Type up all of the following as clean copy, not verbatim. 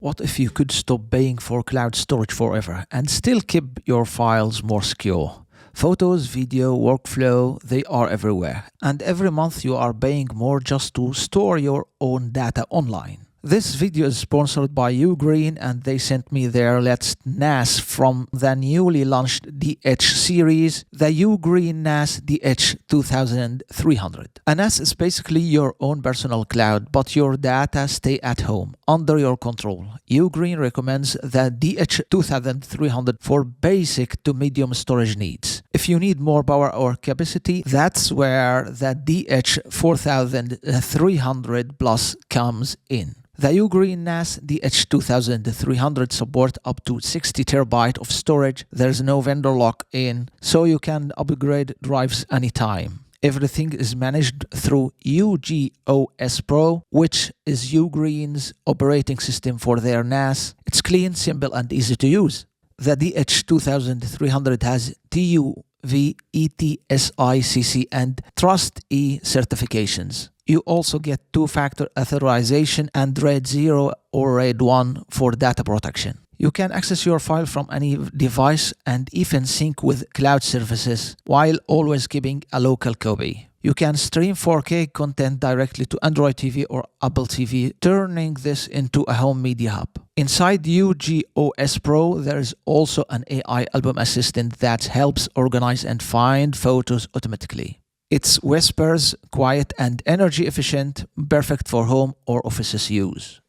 What if you could stop paying for cloud storage forever and still keep your files more secure? Photos, video, workflow, they are everywhere. And every month you are paying more just to store your own data online. This video is sponsored by UGREEN, and they sent me their latest NAS from the newly launched DH series, the UGREEN NAS DH2300. A NAS is basically your own personal cloud, but your data stay at home, under your control. UGREEN recommends the DH2300 for basic to medium storage needs. If you need more power or capacity, that's where the DH4300 Plus comes in. The UGREEN NAS DH2300 support up to 60 TB of storage. There's no vendor lock-in, so you can upgrade drives anytime. Everything is managed through UGOS Pro, which is UGREEN's operating system for their NAS. It's clean, simple, and easy to use. The DH2300 has TÜV, ETSI-CC, and Trust-E certifications. You also get two-factor authorization and RAID 0 or RAID 1 for data protection. You can access your file from any device and even sync with cloud services while always keeping a local copy. You can stream 4K content directly to Android TV or Apple TV, turning this into a home media hub. Inside UGOS Pro, there is also an AI album assistant that helps organize and find photos automatically. It's whispers, quiet, and energy efficient, perfect for home or offices use.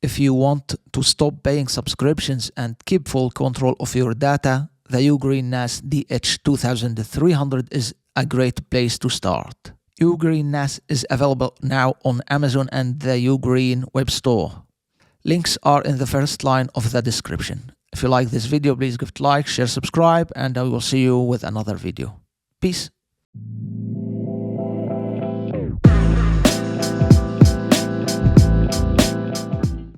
If you want to stop paying subscriptions and keep full control of your data, the UGREEN NAS DH2300 is a great place to start. UGREEN NAS is available now on Amazon and the UGREEN web store. Links are in the first line of the description. If you like this video, please give it a like, share, subscribe, and I will see you with another video. Peace.